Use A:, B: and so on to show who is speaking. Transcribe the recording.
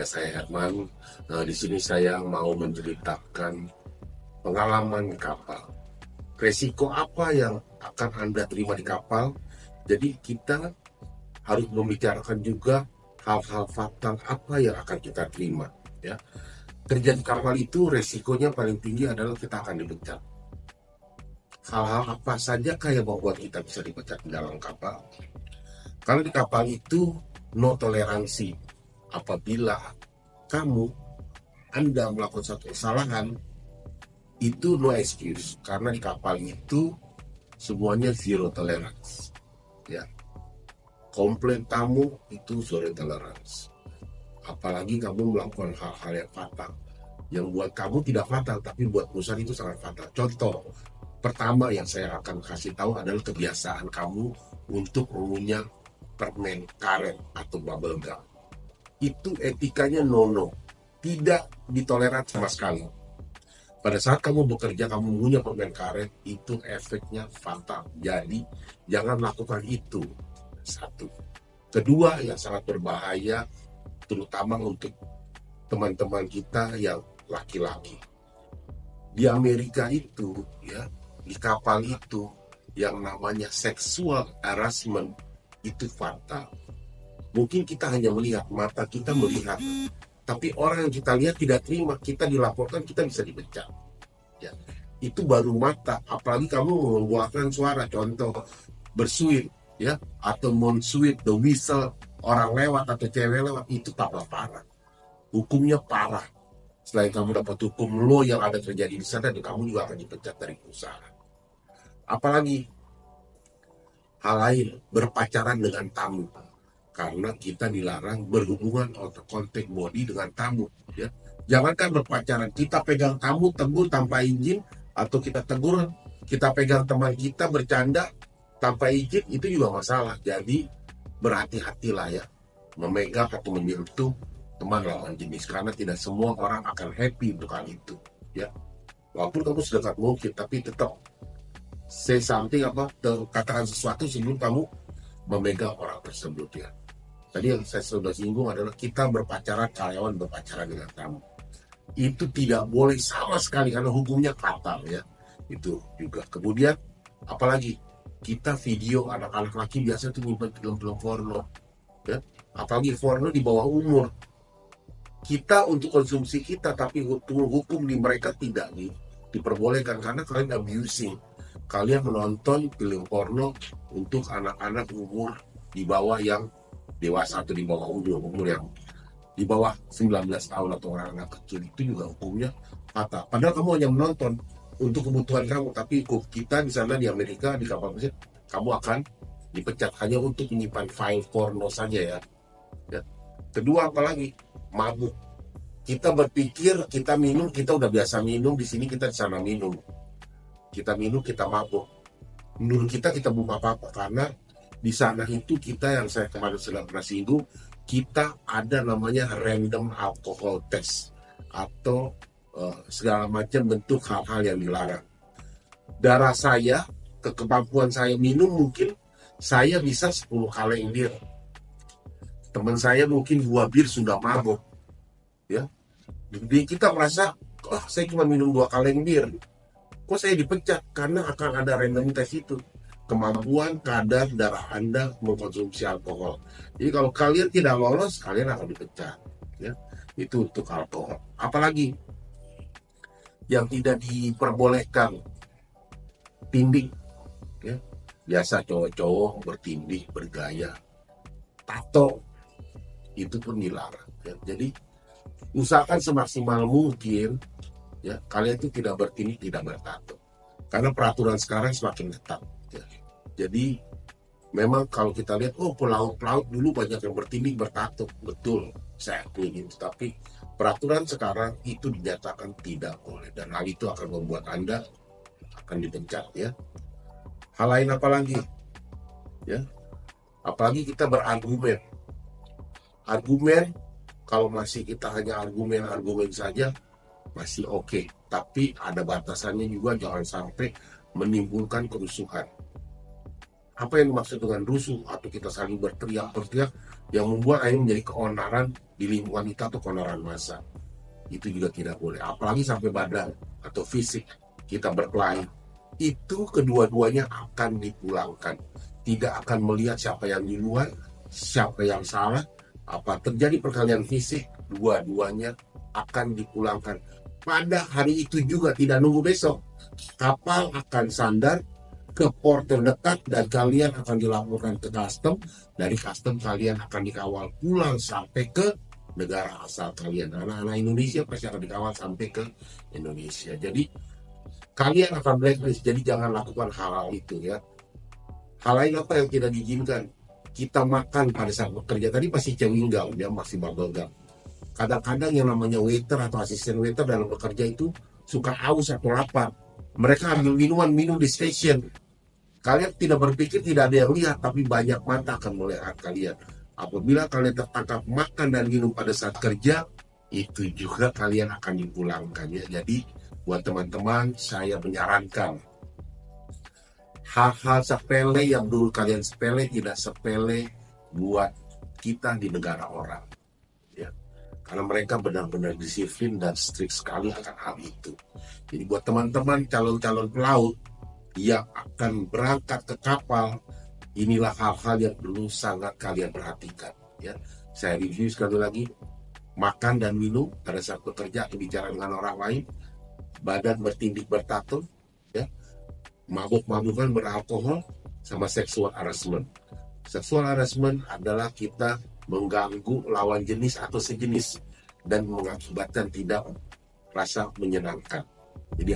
A: saya Herman. Di sini saya mau menceritakan pengalaman di kapal. Resiko apa yang akan Anda terima di kapal? Jadi kita harus membicarakan juga hal-hal fatal apa yang akan kita terima. Ya, kerja di kapal itu resikonya paling tinggi adalah kita akan dipecat. Hal-hal apa saja yang membuat kita bisa dipecat di dalam kapal? Kalau di kapal itu no toleransi. Apabila Anda melakukan satu kesalahan, itu no excuse. Karena di kapal itu semuanya zero tolerance. Ya, komplain tamu itu zero tolerance. Apalagi kamu melakukan hal-hal yang fatal. Yang buat kamu tidak fatal, tapi buat perusahaan itu sangat fatal. Contoh pertama yang saya akan kasih tahu adalah kebiasaan kamu untuk mengunyah permen karet atau bubble gum. Itu etikanya no, tidak ditoleran sama sekali. Pada saat kamu bekerja, kamu mengunyah permen karet, itu efeknya fatal. Jadi jangan lakukan itu. Satu. Kedua, yang sangat berbahaya terutama untuk teman-teman kita yang laki-laki. Di Amerika itu, ya, di kapal itu yang namanya sexual harassment itu fatal. Mungkin kita hanya melihat, mata kita melihat, tapi orang yang kita lihat tidak terima, kita dilaporkan, kita bisa dipecat. Ya, itu baru mata, apalagi kamu mengeluarkan suara, contoh bersuit, ya, atau mensuit the whistle, orang lewat atau cewek lewat, itu tambah parah. Hukumnya parah. Selain kamu dapat hukum lo yang ada terjadi di sana, dan kamu juga akan dipecat dari perusahaan. Apalagi hal lain, berpacaran dengan tamu. Karena kita dilarang berhubungan atau kontak body dengan tamu, ya. Jangankan berpacaran, kita pegang tamu, tegur tanpa izin, atau kita tegur, kita pegang teman kita bercanda tanpa izin, itu juga masalah. Jadi berhati-hatilah, ya, memegang atau menyentuh teman lawan jenis, karena tidak semua orang akan happy untuk hal itu, ya. Walaupun kamu sedekat mungkin, tapi tetap say something, katakan sesuatu sebelum kamu memegang orang tersebut, ya. Tadi yang saya sudah singgung adalah kita berpacaran, karyawan berpacaran dengan tamu. Itu tidak boleh sama sekali karena hukumnya fatal, ya. Itu juga. Kemudian apalagi kita video anak-anak laki biasa tuh nyimpan film-film porno, ya. Apalagi porno di bawah umur. Kita untuk konsumsi kita, tapi hukum di mereka tidak diperbolehkan karena kalian abusing. Kalian menonton film porno untuk anak-anak umur di bawah yang dewasa atau di bawah umur yang di bawah 19 tahun atau orang-orang kecil, itu juga hukumnya fatal. Padahal kamu hanya menonton untuk kebutuhan kamu, tapi hukum kita di sana di Amerika di kapal pesiar, kamu akan dipecat hanya untuk menyimpan file porno saja, ya. Ya. Kedua, apalagi mabuk. Kita berpikir kita minum, kita udah biasa minum di sini, kita di sana minum. Kita minum, kita mabuk. Menurut kita bukan apa-apa karena di sana itu kita, yang saya kemarin sudah pernah singgung, kita ada namanya random alcohol test atau segala macam bentuk hal-hal yang dilarang. Darah saya, kemampuan saya minum mungkin saya bisa 10 kaleng bir. Teman saya mungkin 2 bir sudah mabuk, ya. Jadi kita merasa, saya cuma minum 2 kaleng bir, kok saya dipecat? Karena akan ada random test itu. Kemampuan kadar darah Anda mengkonsumsi alkohol. Jadi kalau kalian tidak lolos, kalian akan dipecat, ya. Itu untuk alkohol. Apalagi yang tidak diperbolehkan, tindih, ya. Biasa cowok-cowok bertindih, bergaya, tato, itu pun dilarang, ya. Jadi usahakan semaksimal mungkin, ya, kalian itu tidak bertindih, tidak bertato, karena peraturan sekarang semakin ketat, ya. Jadi memang kalau kita lihat, pelaut dulu banyak yang bertindih, bertato, betul, saya akui itu. Tapi peraturan sekarang itu dinyatakan tidak boleh, dan hal itu akan membuat Anda akan dipecat, ya. Hal lain apalagi, ya, apalagi kita berargumen. Kalau masih kita hanya argumen saja masih oke. Tapi ada batasannya juga, jangan sampai menimbulkan kerusuhan. Apa yang dimaksud dengan rusuh atau kita saling berteriak-teriak yang membuat akhirnya menjadi keonaran di lingkungan kita atau keonaran massa. Itu juga tidak boleh, apalagi sampai badan atau fisik kita berkelahi. Itu kedua-duanya akan dipulangkan, tidak akan melihat siapa yang di luar, siapa yang salah. Apa terjadi perkelahian fisik, dua-duanya akan dipulangkan pada hari itu juga, tidak nunggu besok. Kapal akan sandar ke port terdekat dan kalian akan dilaporkan ke custom. Dari custom kalian akan dikawal pulang sampai ke negara asal kalian. Anak-anak Indonesia pasti akan dikawal sampai ke Indonesia. Jadi kalian akan blacklist. Jadi jangan lakukan hal-hal itu ya. Hal lain apa yang tidak diizinkan? Kita makan pada saat bekerja tadi pasti chewing gum, dia masih bubble gum. Kadang-kadang yang namanya waiter atau asisten waiter dalam bekerja itu suka aus atau lapar. Mereka ambil minuman, minum di station. Kalian tidak berpikir tidak ada yang lihat, tapi banyak mata akan melihat kalian. Apabila kalian tertangkap makan dan minum pada saat kerja, itu juga kalian akan dipulangkan ya. Jadi buat teman-teman, saya menyarankan hal-hal sepele yang dulu kalian sepele tidak sepele buat kita di negara orang ya. Karena mereka benar-benar disiplin dan strict sekali akan hal itu. Jadi buat teman-teman calon-calon pelaut yang akan berangkat ke kapal, inilah hal-hal yang perlu sangat kalian perhatikan ya. Saya review sekali lagi, makan dan minum pada saat bekerja atau bicara dengan orang lain, badan bertindik bertato ya, mabuk-mabukan beralkohol, sama sexual harassment. Sexual harassment adalah kita mengganggu lawan jenis atau sejenis dan mengakibatkan tidak rasa menyenangkan. Jadi